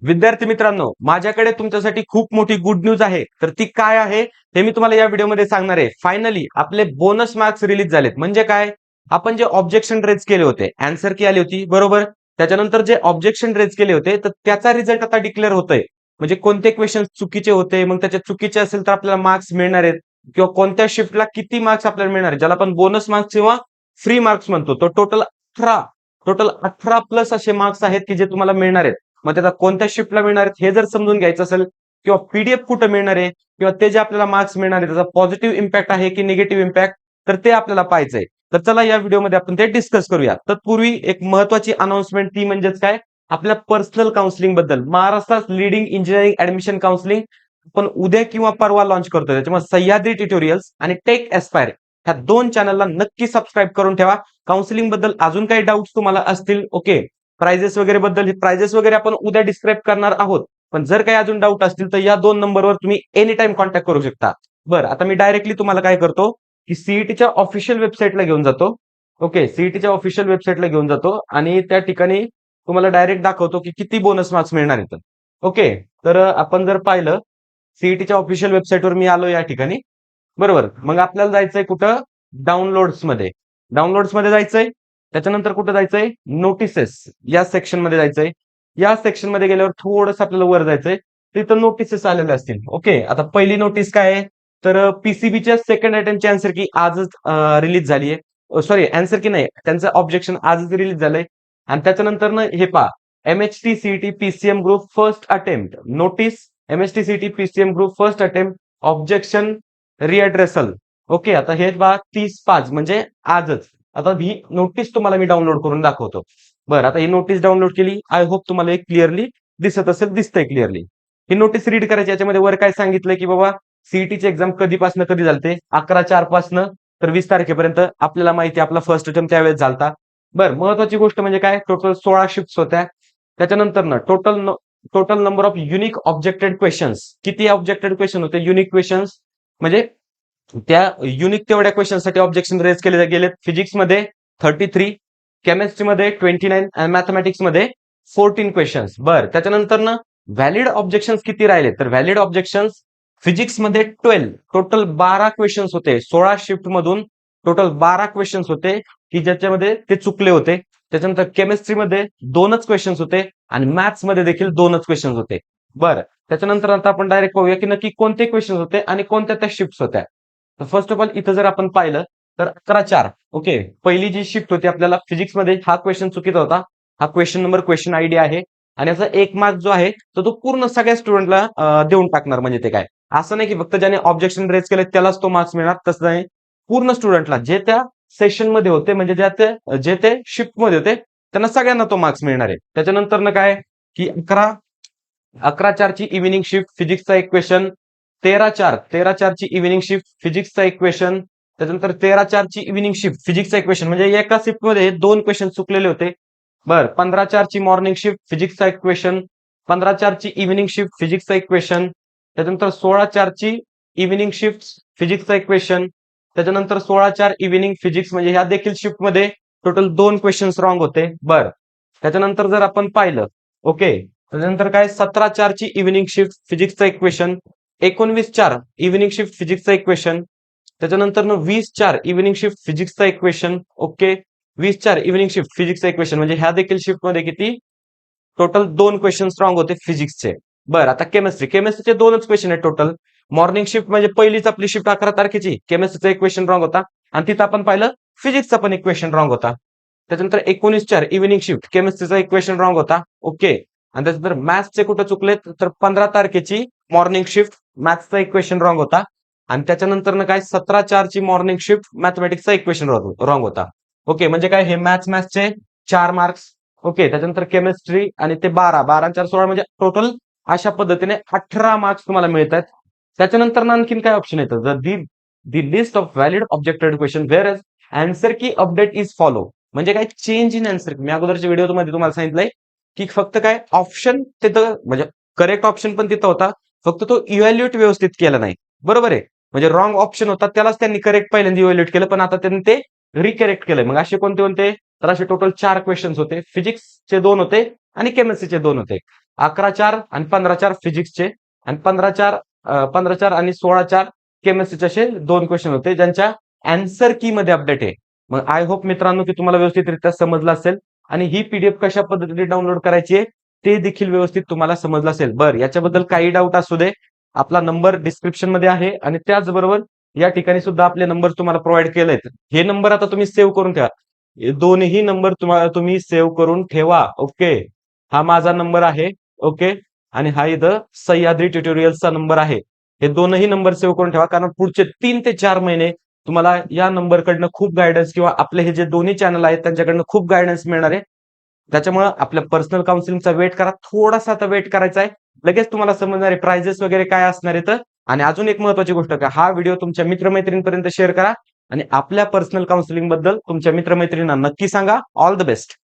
विद्यार्थी मित्रांनो, माझ्याकडे तुमच्यासाठी खूप मोठी गुड न्यूज आहे. तर ती काय आहे ते मी तुम्हाला या व्हिडिओमध्ये सांगणार आहे. फायनली आपले बोनस मार्क्स रिलीज झालेत. म्हणजे काय? आपण जे ऑब्जेक्शन रेज केले होते, आन्सर की आली होती, बरोबर? त्याच्यानंतर जे ऑब्जेक्शन रेज केले होते, तर त्याचा रिझल्ट आता डिक्लेअर होतोय. म्हणजे कोणते क्वेश्चन चुकीचे होते, मग त्याचे चुकीचे असेल तर आपल्याला मार्क्स मिळणार आहेत किंवा कोणत्या शिफ्टला किती मार्क्स आपल्याला मिळणार आहेत, ज्याला आपण बोनस मार्क्स किंवा फ्री मार्क्स म्हणतो. तो टोटल 18 प्लस असे मार्क्स आहेत की जे तुम्हाला मिळणार आहेत. मग त्याचा कोणत्या शिफ्टला मिळणार आहेत हे जर समजून घ्यायचं असेल किंवा पीडीएफ कुठं मिळणार आहे किंवा ते जे आपल्याला मार्क्स मिळणार आहे त्याचा पॉझिटिव्ह इम्पॅक्ट आहे की निगेटिव्ह इम्पॅक्ट, तर ते आपल्याला पाहायचंय. तर चला या व्हिडिओमध्ये आपण ते डिस्कस करूया. तत्पूर्वी एक महत्वाची अनाउन्समेंट ती म्हणजेच काय, आपल्या पर्सनल काउन्सिलिंग बद्दल. महाराष्ट्रात लीडिंग इंजिनिअरिंग ऍडमिशन काउन्सिलिंग आपण उद्या किंवा परवा लॉन्च करतोय. त्याच्यामुळे सह्याद्री ट्युटोरियल्स आणि टेक एस्पायर ह्या दोन चॅनलला नक्की सबस्क्राईब करून ठेवा. काउन्सिलिंग बद्दल अजून काही डाऊट्स तुम्हाला असतील, ओके, प्राइजेस वगैरे बद्दल, प्राइजेस वगैरे आपण उद्या डिस्क्राईब करणार आहोत. पण जर काही अजून डाऊट असतील तर या दोन नंबरवर तुम्ही एनी टाइम कॉन्टॅक्ट करू शकता. बरं, आता मी डायरेक्टली तुम्हाला काय करतो की सीईटीच्या ऑफिशियल वेबसाईटला घेऊन जातो. ओके, सीईटीच्या ऑफिशियल वेबसाईटला घेऊन जातो आणि त्या ठिकाणी तुम्हाला डायरेक्ट दाखवतो की किती बोनस मार्क्स मिळणार आहेत. ओके, तर आपण जर पाहिलं सीईटीच्या ऑफिशियल वेबसाईटवर मी आलो या ठिकाणी, बरोबर. मग आपल्याला जायचंय कुठं? डाउनलोड्स मध्ये. डाउनलोड्स मध्ये जायचंय. त्याच्यानंतर कुठं जायचंय? नोटिसेस या सेक्शन मध्ये जायचंय. या सेक्शन मध्ये गेल्यावर थोडंसं आपल्याला वर जायचंय. तिथं नोटिसेस आलेले असतील. ओके, आता पहिली नोटीस काय आहे? तर पीसीबीच्या सेकंड अटेम्प्टची आन्सर की आजच रिलीज झाली आहे. सॉरी, आन्सर की नाही, त्यांचं ऑब्जेक्शन आजच रिलीज झालंय. आणि त्याच्यानंतर हे पहा, MHT CET PCM group first attempt notice, MHT CET PCM group first attempt objection redressal. Okay, आता हे बघा 30/5 म्हणजे आजच. आता ही नोटीस तुम्हाला मी डाउनलोड करून दाखवतो. बरं, आता ही नोटीस डाउनलोड केली. आय होप तुम्हाला एक क्लिअरली दिसत असेल, दिसतंय क्लिअरली. ही नोटीस रीड करायची. याच्यामध्ये वर काय सांगितलंय की बाबा सीईटीची एक्झाम कधीपासून कधी झालते? 11/4 पासनं तर 20 तारखेपर्यंत. आपल्याला माहिती आहे आपला फर्स्ट अटेम्प्ट त्यावेळेस झालता. बरं, महत्वाची गोष्ट म्हणजे काय, टोटल 16 शिफ्ट्स होत्या. त्याच्यानंतर ना total number of unique objected questions, किती ऑब्जेक्टेड क्वेश्चन होते? युनिक क्वेश्चन्स म्हणजे त्या युनिक तेवढ्या क्वेश्चनसाठी ऑब्जेक्शन रेज केले गेले. फिजिक्समध्ये 33, केमिस्ट्रीमध्ये 29 आणि मॅथमॅटिक्समध्ये 14 क्वेश्चन्स. बरं, त्याच्यानंतर ना व्हॅलिड ऑब्जेक्शन्स किती राहिले? तर व्हॅलिड ऑब्जेक्शन्स फिजिक्समध्ये 12, टोटल 12 क्वेश्चन्स होते. 16 शिफ्ट मधून टोटल 12 क्वेश्चन्स होते की ज्याच्यामध्ये ते चुकले होते. त्याच्यानंतर केमिस्ट्रीमध्ये 2च क्वेश्चन्स होते आणि मॅथ्समध्ये देखील 2च क्वेश्चन्स होते. बरं, त्याच्यानंतर आता आपण डायरेक्ट पाहूया की नक्की कोणते क्वेश्चन्स होते आणि कोणत्या त्या शिफ्ट्स होत्या. तर फर्स्ट ऑफ ऑल इथं जर आपण पाहिलं तर 11/4, ओके, पहिली जी शिफ्ट होती आपल्याला फिजिक्समध्ये, हा क्वेश्चन चुकीचा होता. हा क्वेश्चन नंबर क्वेश्चन आयडी आहे आणि याचा 1 मार्क जो आहे तो पूर्ण सगळ्या स्टुडंटला देऊन टाकणार. म्हणजे ते काय, असं नाही की फक्त ज्याने ऑब्जेक्शन रेज केले त्यालाच तो मार्क्स मिळणार, तसं नाही. पूर्ण स्टुडंटला जे त्या सेशन मध्ये होते, म्हणजे जे ते शिफ्ट मध्ये होते त्यांना सगळ्यांना तो मार्क्स मिळणार आहे. त्याच्यानंतर काय की 11/4 ची इव्हिनिंग शिफ्ट फिजिक्सचा एक क्वेश्चन, 13/4 ची इव्हिनिंग शिफ्ट फिजिक्सचा एक क्वेश्चन, त्याच्यानंतर 13/4 ची इव्हिनिंग शिफ्ट फिजिक्सचा एक क्वेश्चन, म्हणजे एका शिफ्ट मध्ये 2 क्वेश्चन चुकलेले होते. बरं, 15/4 ची मॉर्निंग शिफ्ट फिजिक्सचा एक क्वेश्चन, 15/4 ची इव्हिनिंग शिफ्ट फिजिक्सचा एक क्वेश्चन, त्याच्यानंतर 16/4 ची इव्हिनिंग शिफ्ट फिजिक्सचा एक क्वेश्चन, त्याच्यानंतर 16/4 इव्हिनिंग फिजिक्स, म्हणजे ह्या देखील शिफ्ट मध्ये टोटल 2 क्वेश्चन्स रॉंग होते. बरं, त्याच्यानंतर जर आपण पाहिलं, ओके, त्याच्यानंतर काय 17/4 ची इव्हिनिंग शिफ्ट फिजिक्सचा एक क्वेश्चन, 19/4 इव्हिनिंग शिफ्ट फिजिक्सचा एक क्वेश्चन, त्याच्यानंतर 20/4 इव्हिनिंग शिफ्ट फिजिक्सचा एक क्वेश्चन, ओके, 20/4 इव्हिनिंग शिफ्ट फिजिक्सचा एक क्वेश्चन, म्हणजे ह्या देखील शिफ्ट मध्ये किती टोटल 2 क्वेश्चन रॉंग होते फिजिक्सचे. बरं, आता केमिस्ट्रीचे 2च क्वेश्चन आहेत टोटल. मॉर्निंग शिफ्ट म्हणजे पहिलीच आपली शिफ्ट 11 तारखेची, केमिस्ट्रीचा एक क्वेश्चन रॉंग होता आणि तिथं आपण पाहिलं फिजिक्सचा पण एक क्वेश्चन रॉंग होता. त्याच्यानंतर 19/4 इव्हिनिंग शिफ्ट केमिस्ट्रीचा एक क्वेश्चन रॉंग होता, ओके. आणि त्याच्यानंतर मॅथ्सचे कुठे चुकलेत? तर 15 तारखेची मॉर्निंग शिफ्ट मॅथ्सचा एक क्वेश्चन रॉंग होता आणि त्याच्यानंतर काय 17/4 ची मॉर्निंग शिफ्ट मॅथमॅटिक्सचा एक क्वेश्चन रॉंग होता. ओके, म्हणजे काय हे मॅथ्सचे 4 मार्क्स, ओके. त्याच्यानंतर केमिस्ट्री आणि ते 12 आणि 4 16, म्हणजे टोटल अशा पद्धतीने 18 मार्क्स तुम्हाला मिळतात. त्याच्यानंतर आणखीन काय ऑप्शन येतं? The list of valid objected question where as answer key update is follow. म्हणजे काय चेंज इन आन्सर. मी अगोदरच्या व्हिडिओमध्ये तुम्हाला सांगितलंय की फक्त काय ऑप्शन तिथं, म्हणजे करेक्ट ऑप्शन पण तिथं होता, फक्त तो इव्हॅल्युएट व्यवस्थित केला नाही. बरोबर आहे, म्हणजे रॉंग ऑप्शन होता त्यालाच त्यांनी करेक्ट पहिल्यांदा इव्हॅल्युएट केलं, पण आता त्यांनी ते रिकरेक्ट केलंय. मग असे कोणते कोणते? तर असे टोटल 4 क्वेश्चन्स होते. फिजिक्सचे 2 होते आणि केमिस्ट्रीचे 2 होते. 11-4 आणि 15-4 फिजिक्सचे आणि 15-4 आणि 16-4 केमिस्ट्रीचे असे 2 क्वेश्चन होते ज्यांच्या आन्सर की मध्ये अपडेट आहे. मग आय होप मित्रांनो की तुम्हाला व्यवस्थितरित्या समजलं असेल आणि ही पीडीएफ कशा पद्धतीने डाउनलोड करायची आहे ते देखील व्यवस्थित तुम्हाला समजलं असेल. बरं, याच्याबद्दल काही डाऊट असू दे, आपला नंबर डिस्क्रिप्शन मध्ये आहे आणि त्याचबरोबर या ठिकाणी सुद्धा आपले नंबर तुम्हाला प्रोव्हाइड केलेत. हे नंबर आता तुम्ही सेव्ह करून ठेवा. हे दोन्ही नंबर तुम्हाला तुम्ही सेव्ह करून ठेवा. ओके, हा माझा नंबर आहे. ओके, आणि हा इथं सह्याद्री ट्युटोरियल्सचा नंबर आहे. हे दोनही नंबर सेव्ह करून ठेवा, कारण पुढचे 3 ते 4 महिने तुम्हाला या नंबरकडनं खूप गायडन्स किंवा आपले हे जे दोन्ही चॅनल आहेत त्यांच्याकडनं खूप गायडन्स मिळणार आहे. त्याच्यामुळे आपल्या पर्सनल काउन्सिलिंगचा वेट करा. थोडासा आता वेट करायचा आहे. लगेच तुम्हाला समजणार आहे प्राइजेस वगैरे काय असणार आहे. आणि अजून एक महत्वाची गोष्ट का हा व्हिडिओ तुमच्या मित्रमैत्रिणींपर्यंत शेअर करा आणि आपल्या पर्सनल काउन्सिलिंग बद्दल तुमच्या मित्रमैत्रिणींना नक्की सांगा. All the best.